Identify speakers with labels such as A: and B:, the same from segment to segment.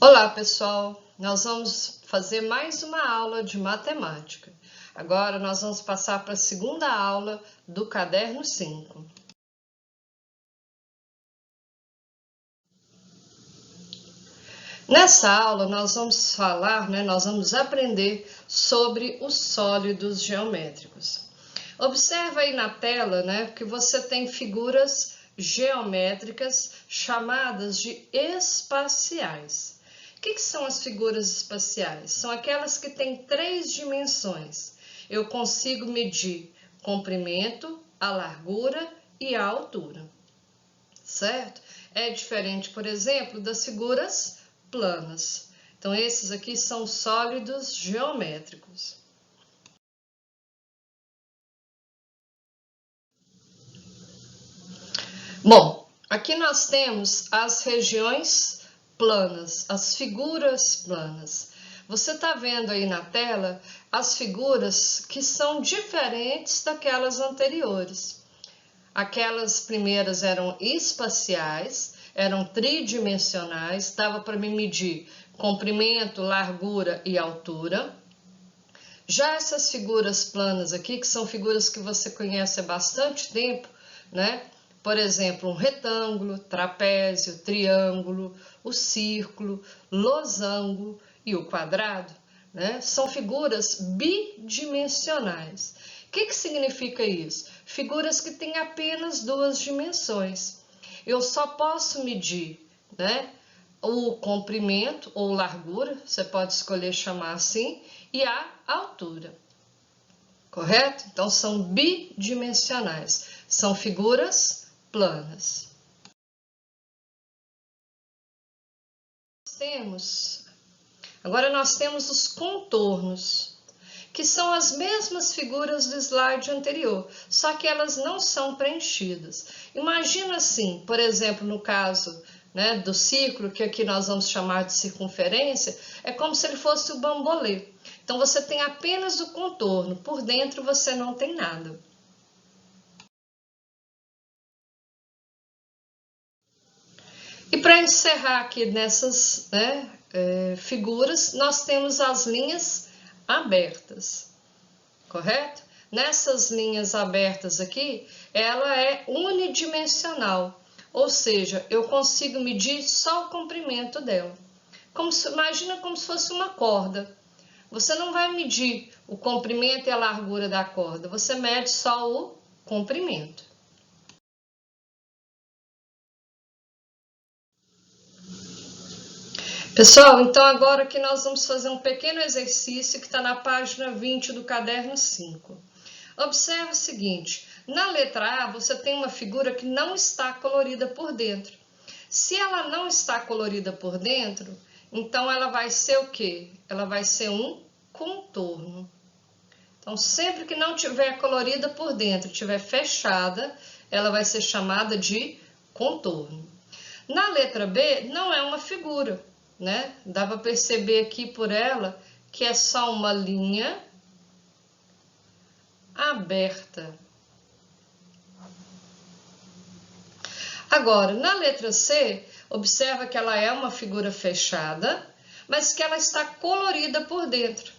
A: Olá, pessoal! Nós vamos fazer mais uma aula de matemática. Agora nós vamos passar para a segunda aula do caderno 5. Nessa aula nós vamos nós vamos aprender sobre os sólidos geométricos. Observa aí na tela, que você tem figuras geométricas chamadas de espaciais. O que são as figuras espaciais? São aquelas que têm 3 dimensões. Eu consigo medir o comprimento, a largura e a altura, certo? É diferente, por exemplo, das figuras planas. Então, esses aqui são sólidos geométricos. Bom, aqui nós temos as regiões planas, as figuras planas. Você está vendo aí na tela as figuras que são diferentes daquelas anteriores. Aquelas primeiras eram espaciais, eram tridimensionais, dava para me medir comprimento, largura e altura. Já essas figuras planas aqui, que são figuras que você conhece há bastante tempo, Por exemplo, um retângulo, trapézio, triângulo, o círculo, losango e o quadrado, São figuras bidimensionais. O que significa isso? Figuras que têm apenas 2 dimensões. Eu só posso medir, o comprimento ou largura, você pode escolher chamar assim, e a altura. Correto? Então, são bidimensionais. São figuras planas. Agora nós temos os contornos, que são as mesmas figuras do slide anterior, só que elas não são preenchidas. Imagina assim, por exemplo, no caso do círculo, que aqui nós vamos chamar de circunferência, é como se ele fosse o bambolê. Então você tem apenas o contorno, por dentro você não tem nada. E para encerrar aqui nessas figuras, nós temos as linhas abertas, correto? Nessas linhas abertas aqui, ela é unidimensional, ou seja, eu consigo medir só o comprimento dela. Imagina como se fosse uma corda. Você não vai medir o comprimento e a largura da corda, você mede só o comprimento. Pessoal, então agora que nós vamos fazer um pequeno exercício que está na página 20 do caderno 5. Observe o seguinte, na letra A você tem uma figura que não está colorida por dentro. Se ela não está colorida por dentro, então ela vai ser o quê? Ela vai ser um contorno. Então, sempre que não tiver colorida por dentro, tiver fechada, ela vai ser chamada de contorno. Na letra B, não é uma figura, Dá para perceber aqui por ela que é só uma linha aberta. Agora, na letra C, observa que ela é uma figura fechada, mas que ela está colorida por dentro.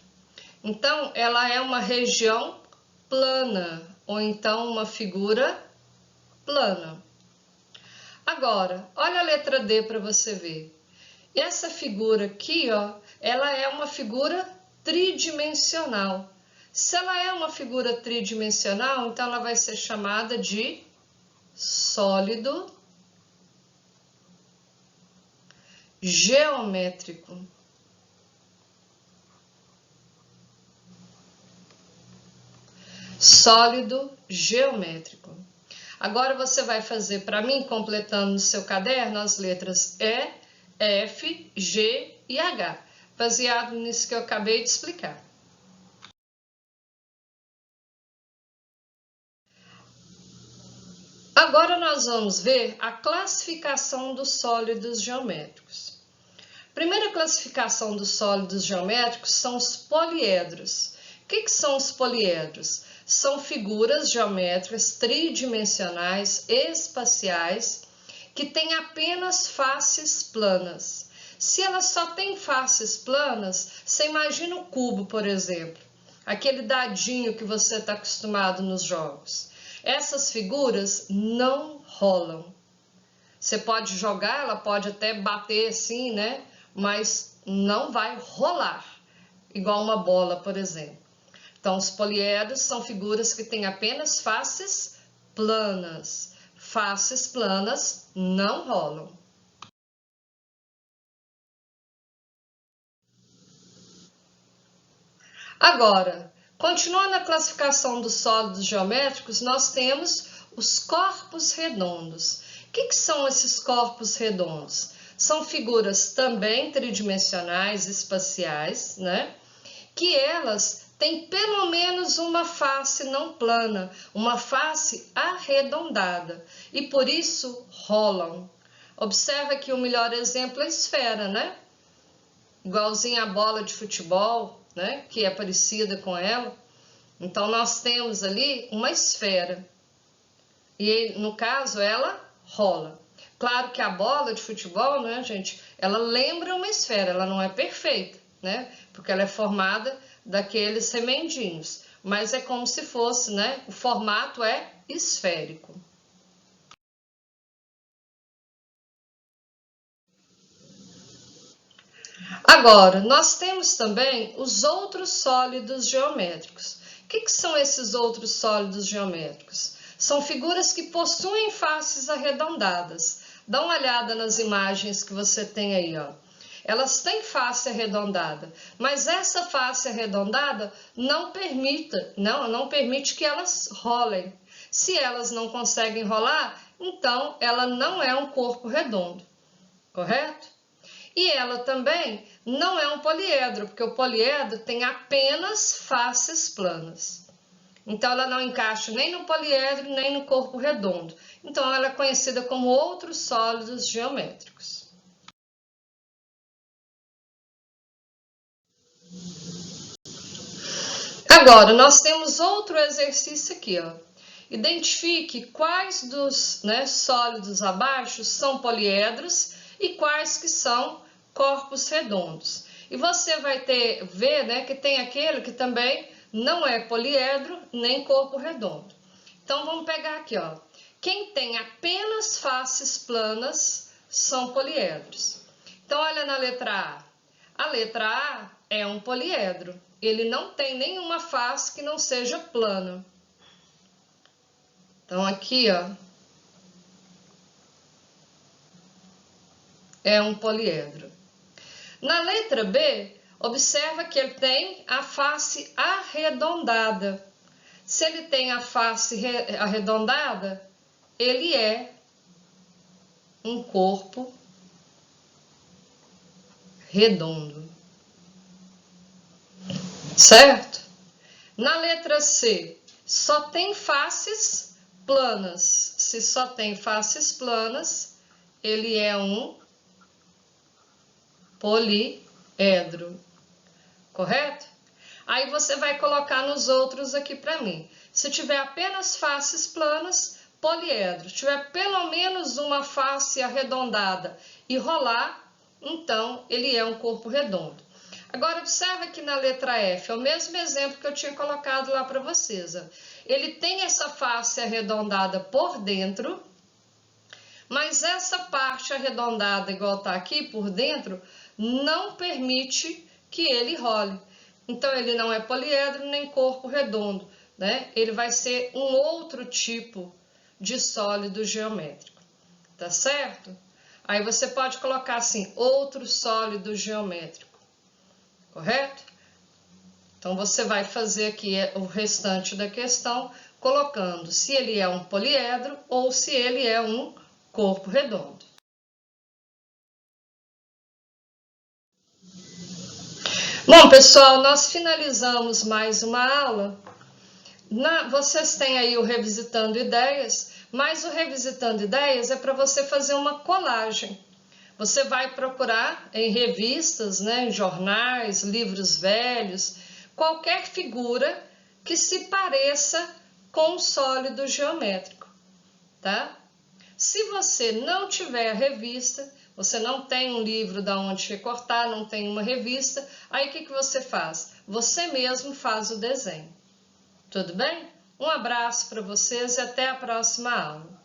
A: Então, ela é uma região plana, ou então uma figura plana. Agora, olha a letra D para você ver. E essa figura aqui, ela é uma figura tridimensional. Se ela é uma figura tridimensional, então ela vai ser chamada de sólido geométrico. Sólido geométrico. Agora você vai fazer para mim, completando no seu caderno, as letras E, F, G e H, baseado nisso que eu acabei de explicar. Agora nós vamos ver a classificação dos sólidos geométricos. A primeira classificação dos sólidos geométricos são os poliedros. O que são os poliedros? São figuras geométricas tridimensionais espaciais que têm apenas faces planas. Se ela só tem faces planas, você imagina o cubo, por exemplo, aquele dadinho que você está acostumado nos jogos. Essas figuras não rolam. Você pode jogar, ela pode até bater assim, né? Mas não vai rolar, igual uma bola, por exemplo. Então, os poliedros são figuras que têm apenas faces planas. Faces planas não rolam. Agora, continuando a classificação dos sólidos geométricos, nós temos os corpos redondos. O que são esses corpos redondos? São figuras também tridimensionais, espaciais, né? Que elas têm pelo menos uma face não plana, uma face arredondada, e por isso rolam. Observa que o melhor exemplo é a esfera, né? Igualzinho a bola de futebol, né? Que é parecida com ela. Então, nós temos ali uma esfera. E, no caso, ela rola. Claro que a bola de futebol, né, gente? Ela lembra uma esfera, ela não é perfeita, né? Porque ela é formada daqueles remendinhos. Mas é como se fosse, né? O formato é esférico. Agora, nós temos também os outros sólidos geométricos. O que são esses outros sólidos geométricos? São figuras que possuem faces arredondadas. Dá uma olhada nas imagens que você tem aí, ó. Elas têm face arredondada, mas essa face arredondada não permite que elas rolem. Se elas não conseguem rolar, então ela não é um corpo redondo, correto? E ela também não é um poliedro, porque o poliedro tem apenas faces planas. Então, ela não encaixa nem no poliedro, nem no corpo redondo. Então, ela é conhecida como outros sólidos geométricos. Agora, nós temos outro exercício aqui, ó. Identifique quais dos sólidos abaixo são poliedros e quais que são corpos redondos. E você vai ver, né, que tem aquele que também não é poliedro nem corpo redondo. Então, vamos pegar aqui, ó. Quem tem apenas faces planas são poliedros. Então, olha na letra A. A letra A é um poliedro. Ele não tem nenhuma face que não seja plana. Então, aqui, ó, é um poliedro. Na letra B, observa que ele tem a face arredondada. Se ele tem a face arredondada, ele é um corpo redondo. Certo? Na letra C, só tem faces planas. Se só tem faces planas, ele é um poliedro. Correto? Aí você vai colocar nos outros aqui para mim. Se tiver apenas faces planas, poliedro. Se tiver pelo menos uma face arredondada e rolar, então ele é um corpo redondo. Agora, observa aqui na letra F, é o mesmo exemplo que eu tinha colocado lá para vocês. Ó. Ele tem essa face arredondada por dentro, mas essa parte arredondada, igual está aqui por dentro, não permite que ele role. Então, ele não é poliedro nem corpo redondo, né? Ele vai ser um outro tipo de sólido geométrico, tá certo? Aí você pode colocar assim, outro sólido geométrico. Correto? Então, você vai fazer aqui o restante da questão, colocando se ele é um poliedro ou se ele é um corpo redondo. Bom, pessoal, nós finalizamos mais uma aula. Vocês têm aí o Revisitando Ideias, mas o Revisitando Ideias é para você fazer uma colagem. Você vai procurar em revistas, né, em jornais, livros velhos, qualquer figura que se pareça com um sólido geométrico, tá? Se você não tiver a revista, você não tem um livro da onde recortar, não tem uma revista, aí o que você faz? Você mesmo faz o desenho. Tudo bem? Um abraço para vocês e até a próxima aula.